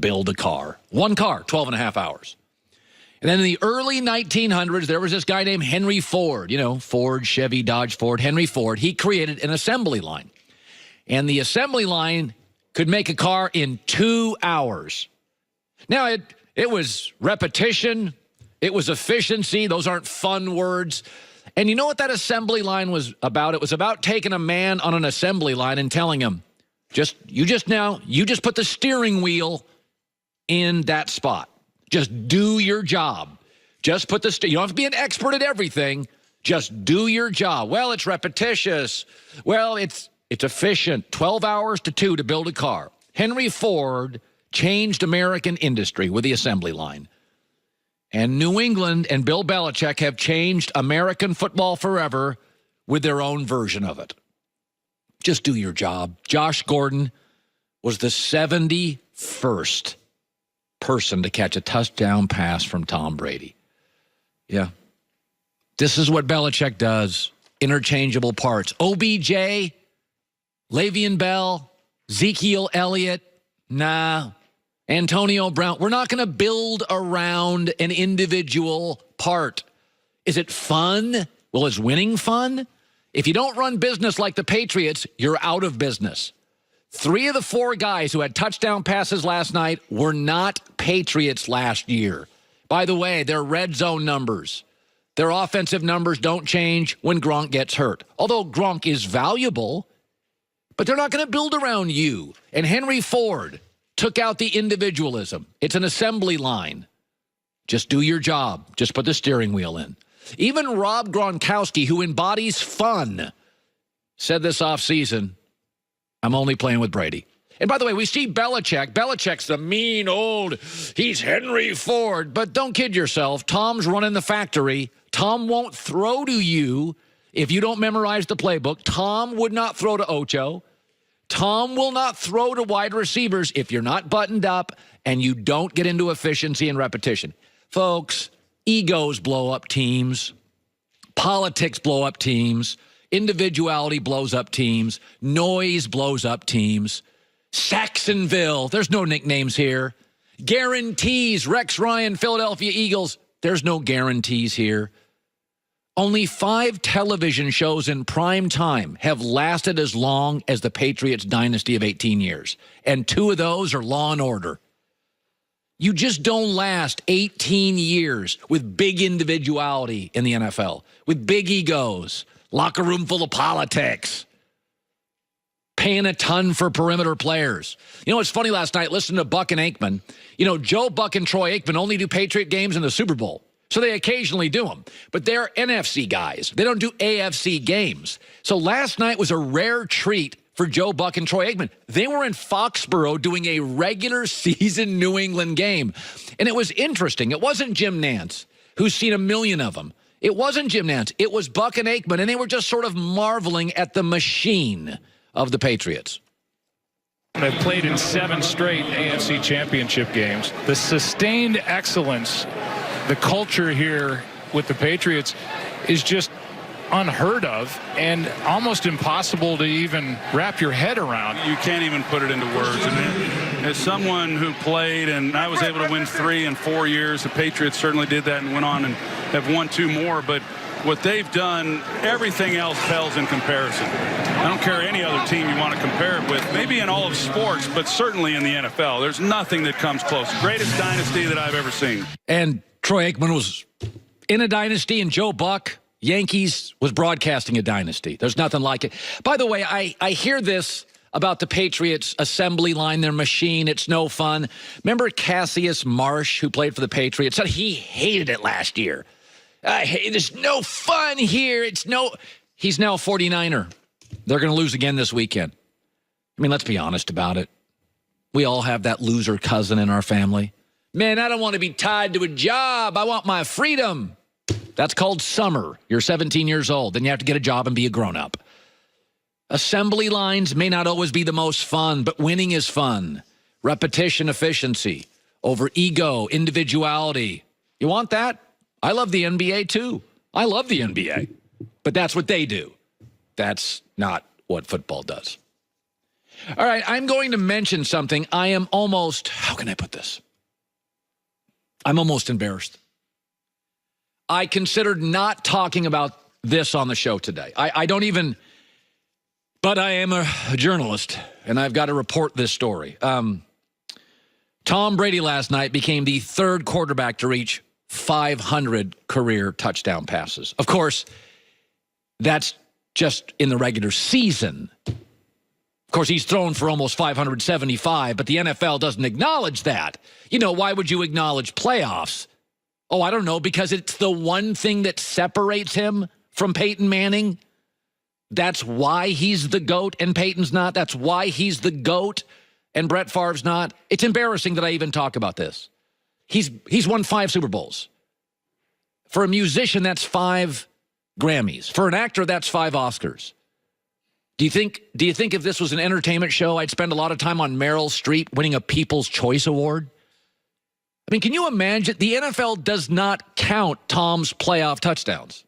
build a car. One car, 12 and a half hours. And then in the early 1900s, there was this guy named Henry Ford. You know, Ford, Chevy, Dodge, Ford. Henry Ford. He created an assembly line. And the assembly line could make a car in 2 hours. Now, it was repetition. It was efficiency. Those aren't fun words. And you know what that assembly line was about? It was about taking a man on an assembly line and telling him, you just put the steering wheel in that spot. Just do your job. Just put you don't have to be an expert at everything. Just do your job. Well, it's repetitious. Well, it's efficient. 12 hours to 2 to build a car. Henry Ford changed American industry with the assembly line. And New England and Bill Belichick have changed American football forever with their own version of it. Just do your job. Josh Gordon was the 71st person to catch a touchdown pass from Tom Brady. Yeah. This is what Belichick does. Interchangeable parts. OBJ, Le'Veon Bell, Ezekiel Elliott, nah. Antonio Brown. We're not going to build around an individual part. Is it fun? Well, is winning fun? If you don't run business like the Patriots, you're out of business. 3 of the 4 guys who had touchdown passes last night were not Patriots last year. By the way, their red zone numbers, their offensive numbers don't change when Gronk gets hurt. Although Gronk is valuable, but they're not going to build around you. And Henry Ford took out the individualism. It's an assembly line. Just do your job. Just put the steering wheel in. Even Rob Gronkowski, who embodies fun, said this offseason, I'm only playing with Brady. And by the way, we see Belichick. Belichick's the mean old, he's Henry Ford. But don't kid yourself. Tom's running the factory. Tom won't throw to you if you don't memorize the playbook. Tom would not throw to Ocho. Tom will not throw to wide receivers if you're not buttoned up and you don't get into efficiency and repetition. Folks, egos blow up teams. Politics blow up teams. Individuality blows up teams. Noise blows up teams. Saxonville, there's no nicknames here. Guarantees, Rex Ryan, Philadelphia Eagles, there's no guarantees here. Only 5 television shows in prime time have lasted as long as the Patriots dynasty of 18 years. And 2 of those are Law and Order. You just don't last 18 years with big individuality in the NFL, with big egos, locker room full of politics, paying a ton for perimeter players. You know, it's funny last night, listening to Buck and Aikman. You know, Joe Buck and Troy Aikman only do Patriot games in the Super Bowl. So they occasionally do them. But they're NFC guys. They don't do AFC games. So last night was a rare treat for Joe Buck and Troy Aikman. They were in Foxborough doing a regular season New England game. And it was interesting. It wasn't Jim Nantz, who's seen a million of them. It wasn't Jim Nantz. It was Buck and Aikman. And they were just sort of marveling at the machine of the Patriots. They've played in 7 straight AFC championship games. The sustained excellence, the culture here with the Patriots is just unheard of and almost impossible to even wrap your head around. You can't even put it into words. And as someone who played, and I was able to win 3 in 4 years, the Patriots certainly did that and went on and have won 2 more. But what they've done, everything else pales in comparison. I don't care any other team you want to compare it with, maybe in all of sports, but certainly in the NFL. There's nothing that comes close. Greatest dynasty that I've ever seen. And Troy Aikman was in a dynasty, and Joe Buck, Yankees, was broadcasting a dynasty. There's nothing like it. By the way, I hear this about the Patriots assembly line, their machine. It's no fun. Remember Cassius Marsh, who played for the Patriots, said he hated it last year. There's no fun here. He's now a 49er. They're going to lose again this weekend. I mean, let's be honest about it. We all have that loser cousin in our family. Man, I don't want to be tied to a job. I want my freedom. That's called summer. You're 17 years old. Then you have to get a job and be a grown-up. Assembly lines may not always be the most fun, but winning is fun. Repetition, efficiency, over ego, individuality. You want that? I love the NBA too. I love the NBA. But that's what they do. That's not what football does. All right, I'm going to mention something. I am almost, how can I put this? I'm almost embarrassed. I considered not talking about this on the show today. I don't even, but I am a journalist, and I've got to report this story. Tom Brady last night became the third quarterback to reach 500 career touchdown passes. Of course, that's just in the regular season. Of course, he's thrown for almost 575, but the NFL doesn't acknowledge that. You know, why would you acknowledge playoffs? Oh, I don't know, because it's the one thing that separates him from Peyton Manning. That's why he's the GOAT and Peyton's not. That's why he's the GOAT and Brett Favre's not. It's embarrassing that I even talk about this. He's won 5 Super Bowls. For a musician, that's 5 Grammys. For an actor, that's 5 Oscars. Do you think if this was an entertainment show, I'd spend a lot of time on Meryl Streep winning a People's Choice Award? I mean, can you imagine? The NFL does not count Tom's playoff touchdowns.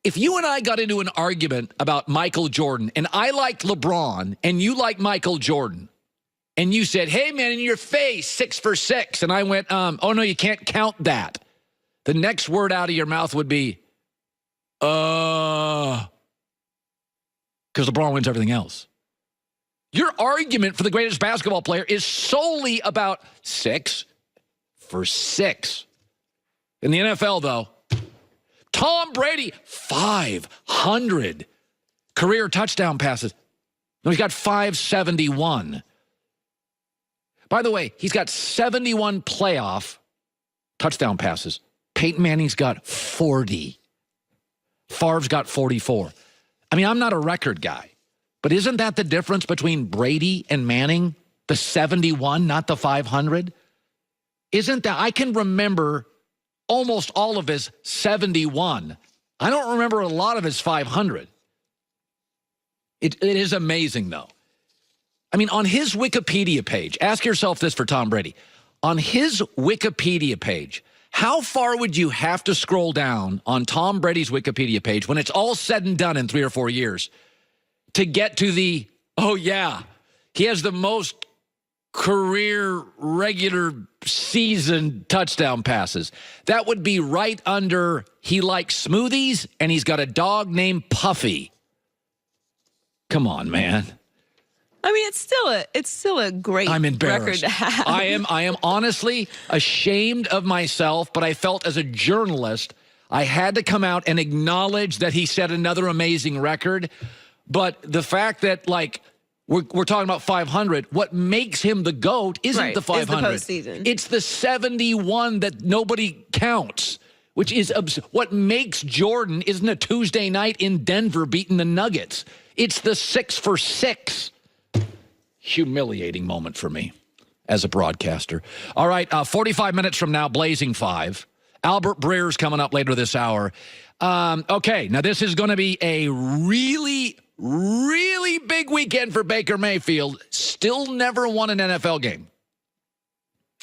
If you and I got into an argument about Michael Jordan, and I liked LeBron, and you like Michael Jordan, and you said, hey, man, in your face, 6 for 6, and I went, oh, no, you can't count that. The next word out of your mouth would be, because LeBron wins everything else. Your argument for the greatest basketball player is solely about 6 for 6. In the NFL, though, Tom Brady, 500 career touchdown passes. No, he's got 571. By the way, he's got 71 playoff touchdown passes. Peyton Manning's got 40. Favre's got 44. I mean, I'm not a record guy, but isn't that the difference between Brady and Manning? The 71, not the 500? Isn't that? I can remember almost all of his 71. I don't remember a lot of his 500. It is amazing, though. I mean, on his Wikipedia page, ask yourself this for Tom Brady. On his Wikipedia page, how far would you have to scroll down on Tom Brady's Wikipedia page when it's all said and done in 3 or 4 years to get to the, oh, yeah, he has the most career regular season touchdown passes? That would be right under he likes smoothies and he's got a dog named Puffy. Come on, man. I mean, it's still a great I'm embarrassed. record to have. I am honestly ashamed of myself, but I felt as a journalist, I had to come out and acknowledge that he set another amazing record. But the fact that, like, we're talking about 500, what makes him the GOAT isn't the 500. It's the postseason. It's the 71 that nobody counts, which is what makes Jordan isn't a Tuesday night in Denver beating the Nuggets. It's the 6 for 6. Humiliating moment for me as a broadcaster. All right, 45 minutes from now, Blazing 5. Albert Breer's coming up later this hour. Okay, now this is going to be a really, really big weekend for Baker Mayfield. Still never won an NFL game.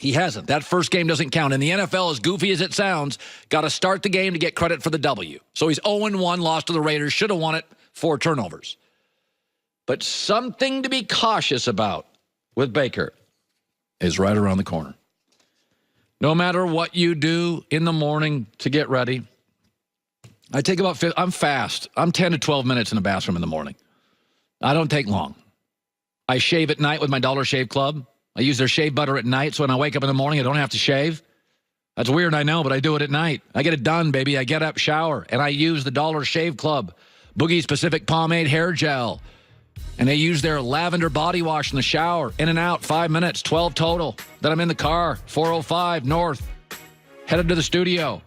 He hasn't. That first game doesn't count. And the NFL, as goofy as it sounds, got to start the game to get credit for the W. So he's 0-1, lost to the Raiders, should have won it, 4 turnovers. But something to be cautious about with Baker is right around the corner. No matter what you do in the morning to get ready, I'm fast. I'm 10 to 12 minutes in the bathroom in the morning. I don't take long. I shave at night with my Dollar Shave Club. I use their shave butter at night, so when I wake up in the morning, I don't have to shave. That's weird, I know, but I do it at night. I get it done, baby. I get up, shower, and I use the Dollar Shave Club Boogie's Pacific Pomade Hair Gel. And they use their lavender body wash in the shower. In and out, 5 minutes, 12 total. Then I'm in the car, 405 north, headed to the studio.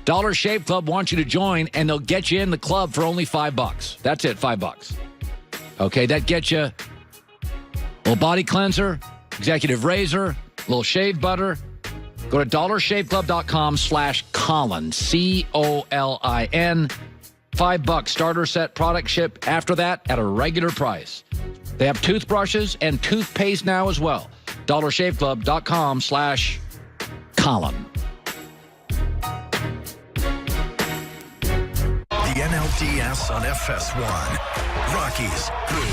Dollar Shave Club wants you to join, and they'll get you in the club for only $5. That's it, $5. Okay, that gets you a little body cleanser, executive razor, a little shave butter. Go to dollarshaveclub.com/Colin, Colin. $5 starter set, product ship after that at a regular price. They have toothbrushes and toothpaste now as well. dollarshaveclub.com/Colin. The NLDS on FS1. Rockies, Brewers.